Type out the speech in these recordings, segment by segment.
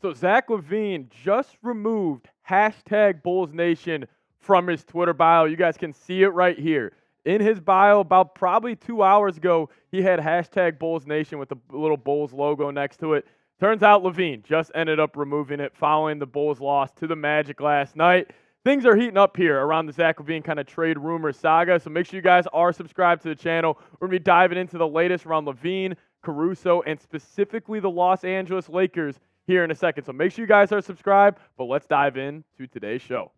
So Zach LaVine just removed hashtag Bulls Nation from his Twitter bio. You guys can see it right here. In his bio, about probably 2 hours ago, he had hashtag Bulls Nation with the little Bulls logo next to it. Turns out LaVine just ended up removing it following the Bulls' loss to the Magic last night. Things are heating up here around the Zach LaVine kind of trade rumor saga, so make sure you guys are subscribed to the channel. We're going to be diving into the latest around LaVine, Caruso, and specifically the Los Angeles Lakers here in a second. So make sure you guys are subscribed, but let's dive into today's show.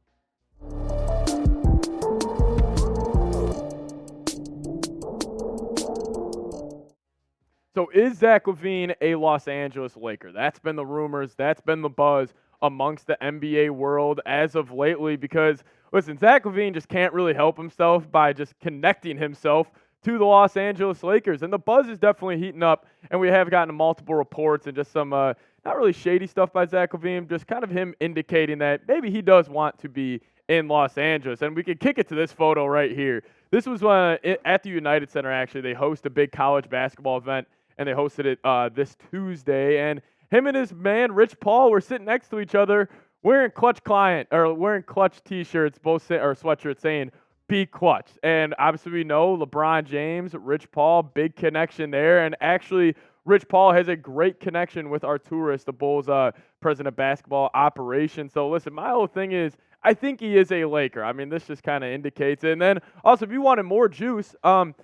So is Zach LaVine a Los Angeles Laker? That's been the rumors. That's been the buzz amongst the NBA world as of lately because, listen, Zach LaVine just can't really help himself by just connecting himself to the Los Angeles Lakers. And the buzz is definitely heating up, and we have gotten multiple reports and just some not really shady stuff by Zach LaVine, just kind of him indicating that maybe he does want to be in Los Angeles. And we can kick it to this photo right here. This was at the United Center, actually. They host a big college basketball event, and they hosted it this Tuesday. And him and his man, Rich Paul, were sitting next to each other wearing clutch T-shirts, or sweatshirts saying, "Be clutch." And obviously we know LeBron James, Rich Paul, big connection there. And actually, Rich Paul has a great connection with Arturas, the Bulls' president of basketball operations. So listen, my whole thing is, I think he is a Laker. I mean, this just kind of indicates it. And then also, if you wanted more juice, following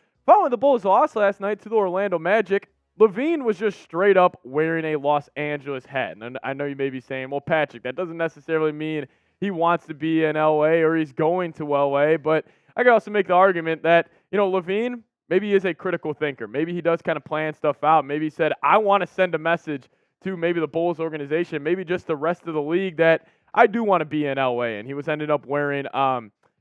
the Bulls' loss last night to the Orlando Magic, LaVine was just straight up wearing a Los Angeles hat. And I know you may be saying, well, Patrick, that doesn't necessarily mean he wants to be in LA or he's going to LA. But I can also make the argument that, LaVine, maybe he is a critical thinker. Maybe he does kind of plan stuff out. Maybe he said, I want to send a message to maybe the Bulls organization, maybe just the rest of the league that I do want to be in LA. And he was ended up wearing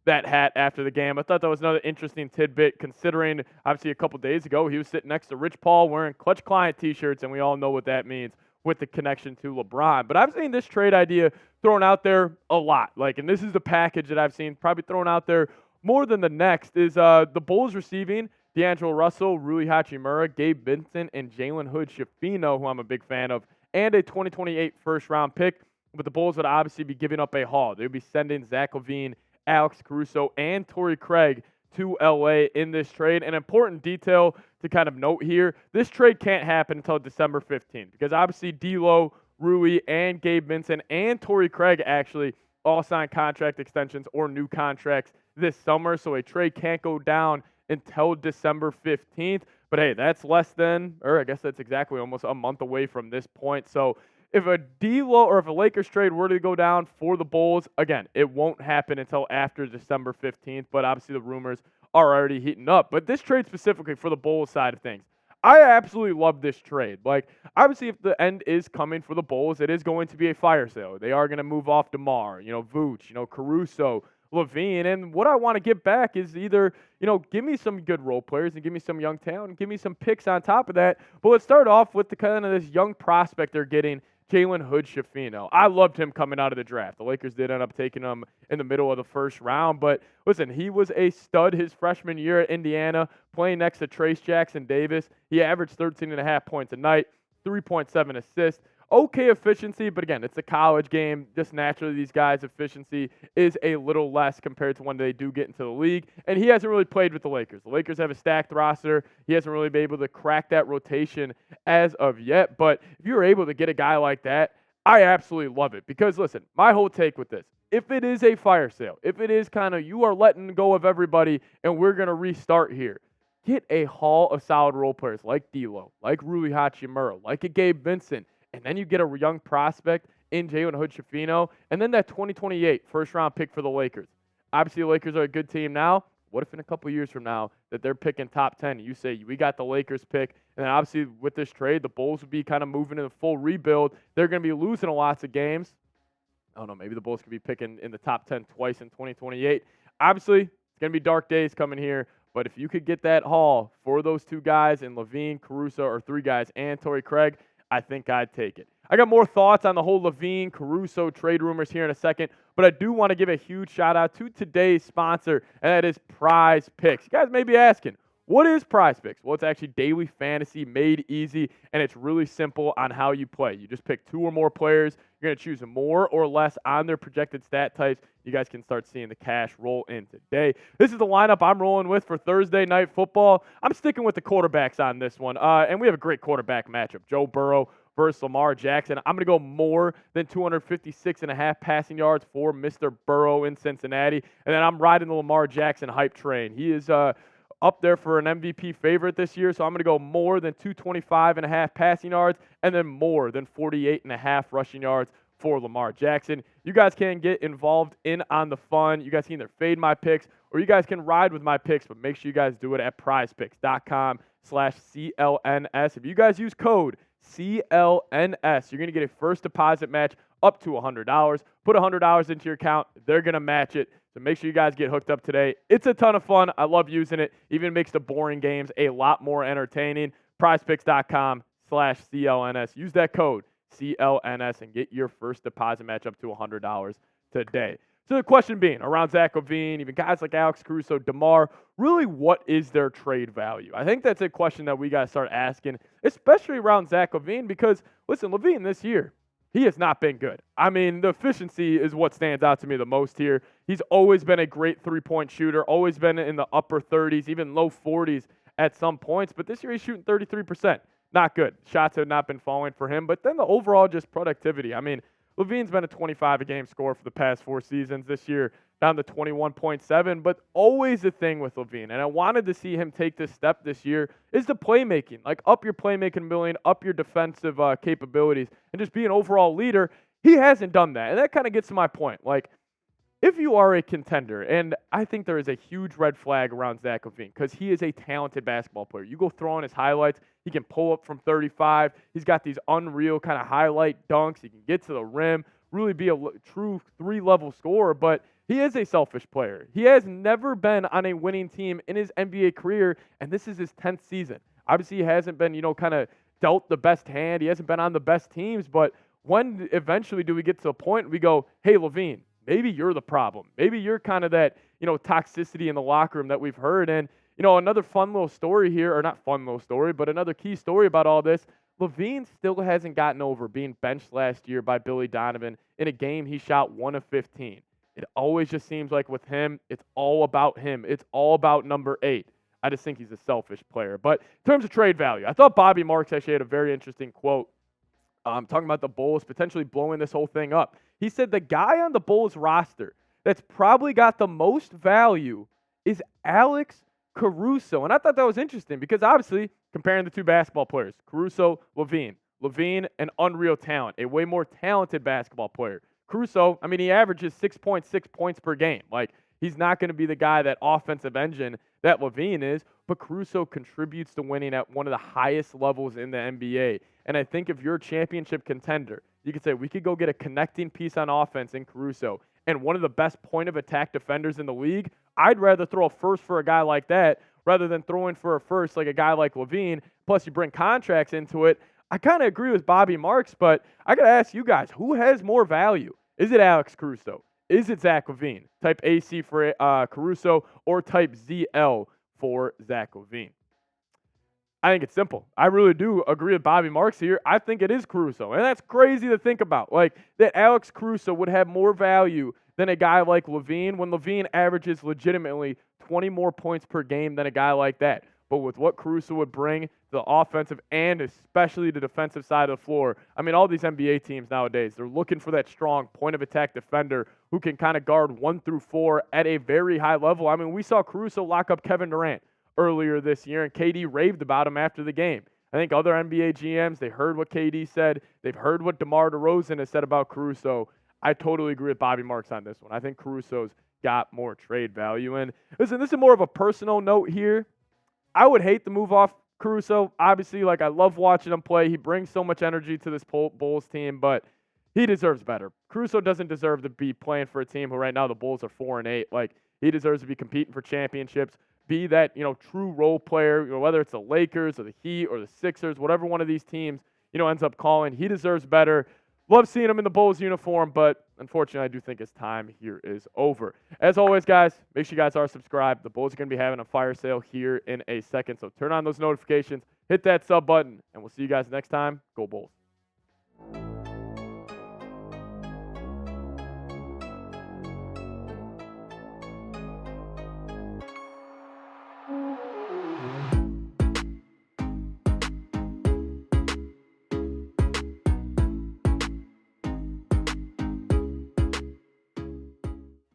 that hat after the game. I thought that was another interesting tidbit considering, obviously, a couple days ago, he was sitting next to Rich Paul wearing Clutch Client T-shirts, and we all know what that means with the connection to LeBron. But I've seen this trade idea thrown out there a lot. And this is the package that I've seen probably thrown out there more than the next is the Bulls receiving D'Angelo Russell, Rui Hachimura, Gabe Vincent, and Jalen Hood-Schifino, who I'm a big fan of, and a 2028 first-round pick. But the Bulls would obviously be giving up a haul. They would be sending Zach LaVine, Alex Caruso, and Torrey Craig to LA in this trade. An important detail to kind of note here, this trade can't happen until December 15th because obviously D'Lo, Rui, and Gabe Vincent, and Torrey Craig actually all signed contract extensions or new contracts this summer, so a trade can't go down until December 15th. But hey, that's less than, or I guess that's exactly almost a month away from this point. So if a D'Lo or if a Lakers trade were to go down for the Bulls, again, it won't happen until after December 15th, but obviously the rumors are already heating up. But this trade specifically for the Bulls side of things, I absolutely love this trade. Obviously, if the end is coming for the Bulls, it is going to be a fire sale. They are going to move off DeMar, Vooch, Caruso, LaVine, and what I want to get back is either, give me some good role players and give me some young talent and give me some picks on top of that. But let's start off with the kind of this young prospect they're getting, Jalen Hood-Schifino. I loved him coming out of the draft. The Lakers did end up taking him in the middle of the first round, but listen, he was a stud his freshman year at Indiana, playing next to Trace Jackson Davis. He averaged 13.5 points a night, 3.7 assists. Okay efficiency, but again, it's a college game. Just naturally, these guys' efficiency is a little less compared to when they do get into the league. And he hasn't really played with the Lakers. The Lakers have a stacked roster. He hasn't really been able to crack that rotation as of yet. But if you're able to get a guy like that, I absolutely love it. Because listen, my whole take with this, if it is a fire sale, if it is kind of you are letting go of everybody and we're going to restart here, get a haul of solid role players like D'Lo, like Rui Hachimura, like a Gabe Vincent, and then you get a young prospect in Jalen Hood-Schifino, and then that 2028 first-round pick for the Lakers. Obviously, the Lakers are a good team now. What if in a couple years from now that they're picking top 10, you say, we got the Lakers pick, and then obviously with this trade, the Bulls would be kind of moving into full rebuild. They're going to be losing lots of games. I don't know, maybe the Bulls could be picking in the top 10 twice in 2028. Obviously, it's going to be dark days coming here, but if you could get that haul for those two guys in LaVine, Caruso, or three guys, and Torrey Craig, I think I'd take it. I got more thoughts on the whole LaVine, Caruso trade rumors here in a second, but I do want to give a huge shout out to today's sponsor, and that is Prize Picks. You guys may be asking, What is PrizePicks? Well, it's actually daily fantasy made easy, and it's really simple on how you play. You just pick 2 or more players. You're going to choose more or less on their projected stat types. You guys can start seeing the cash roll in today. This is the lineup I'm rolling with for Thursday Night Football. I'm sticking with the quarterbacks on this one, and we have a great quarterback matchup. Joe Burrow versus Lamar Jackson. I'm going to go more than 256.5 passing yards for Mr. Burrow in Cincinnati, and then I'm riding the Lamar Jackson hype train. He is up there for an MVP favorite this year, so I'm going to go more than 225.5 passing yards and then more than 48.5 rushing yards for Lamar Jackson. You guys can get involved in on the fun. You guys can either fade my picks or you guys can ride with my picks, but make sure you guys do it at prizepicks.com/CLNS. If you guys use code CLNS, you're going to get a first deposit match up to $100. Put $100 into your account. They're going to match it. So make sure you guys get hooked up today. It's a ton of fun. I love using it. Even makes the boring games a lot more entertaining. prizepicks.com/CLNS. Use that code CLNS and get your first deposit match up to $100 today. So the question being around Zach LaVine, even guys like Alex Caruso, DeMar, really what is their trade value? I think that's a question that we got to start asking, especially around Zach LaVine because, listen, LaVine this year, he has not been good. I mean, the efficiency is what stands out to me the most here. He's always been a great three-point shooter, always been in the upper 30s, even low 40s at some points, but this year he's shooting 33%. Not good. Shots have not been falling for him, but then the overall just productivity. I mean, LaVine's been a 25-a-game scorer for the past 4 seasons. This year, down to 21.7, but always a thing with LaVine, and I wanted to see him take this step this year, is the playmaking. Like, up your playmaking ability, up your defensive capabilities, and just be an overall leader. He hasn't done that, and that kind of gets to my point. Like, if you are a contender, and I think there is a huge red flag around Zach LaVine because he is a talented basketball player. You go throw on his highlights, he can pull up from 35. He's got these unreal kind of highlight dunks. He can get to the rim, really be a true 3-level scorer, but he is a selfish player. He has never been on a winning team in his NBA career, and this is his 10th season. Obviously, he hasn't been, kind of dealt the best hand. He hasn't been on the best teams, but when eventually do we get to a point we go, hey, LaVine, maybe you're the problem. Maybe you're kind of that, toxicity in the locker room that we've heard. And, another fun little story here, or not fun little story, but another key story about all this, LaVine still hasn't gotten over being benched last year by Billy Donovan in a game he shot 1 of 15. It always just seems like with him, it's all about him. It's all about number 8. I just think he's a selfish player. But in terms of trade value, I thought Bobby Marks actually had a very interesting quote talking about the Bulls potentially blowing this whole thing up. He said the guy on the Bulls roster that's probably got the most value is Alex Caruso. And I thought that was interesting because obviously comparing the 2 basketball players, Caruso, LaVine, an unreal talent, a way more talented basketball player. Caruso, I mean, he averages 6.6 points per game. Like, he's not going to be the guy, that offensive engine that LaVine is, but Caruso contributes to winning at one of the highest levels in the NBA. And I think if you're a championship contender, you could say we could go get a connecting piece on offense in Caruso and one of the best point-of-attack defenders in the league. I'd rather throw a first for a guy like that rather than throwing for a first like a guy like LaVine. Plus, you bring contracts into it. I kind of agree with Bobby Marks, but I got to ask you guys, who has more value? Is it Alex Caruso? Is it Zach LaVine? Type AC for Caruso or type ZL for Zach LaVine? I think it's simple. I really do agree with Bobby Marks here. I think it is Caruso, and that's crazy to think about. Like, that Alex Caruso would have more value than a guy like LaVine when LaVine averages legitimately 20 more points per game than a guy like that. But with what Caruso would bring, the offensive and especially the defensive side of the floor, I mean, all these NBA teams nowadays, they're looking for that strong point-of-attack defender who can kind of guard 1 through 4 at a very high level. I mean, we saw Caruso lock up Kevin Durant earlier this year, and KD raved about him after the game. I think other NBA GMs, they heard what KD said. They've heard what DeMar DeRozan has said about Caruso. I totally agree with Bobby Marks on this one. I think Caruso's got more trade value. And listen, this is more of a personal note here. I would hate to move off Caruso. Obviously, I love watching him play. He brings so much energy to this Bulls team, but he deserves better. Caruso doesn't deserve to be playing for a team who right now the Bulls are 4-8. He deserves to be competing for championships, be that, true role player, whether it's the Lakers or the Heat or the Sixers, whatever one of these teams, ends up calling. He deserves better. love seeing him in the Bulls uniform, but unfortunately, I do think his time here is over. As always, guys, make sure you guys are subscribed. The Bulls are going to be having a fire sale here in a second, so turn on those notifications, hit that sub button, and we'll see you guys next time. Go Bulls.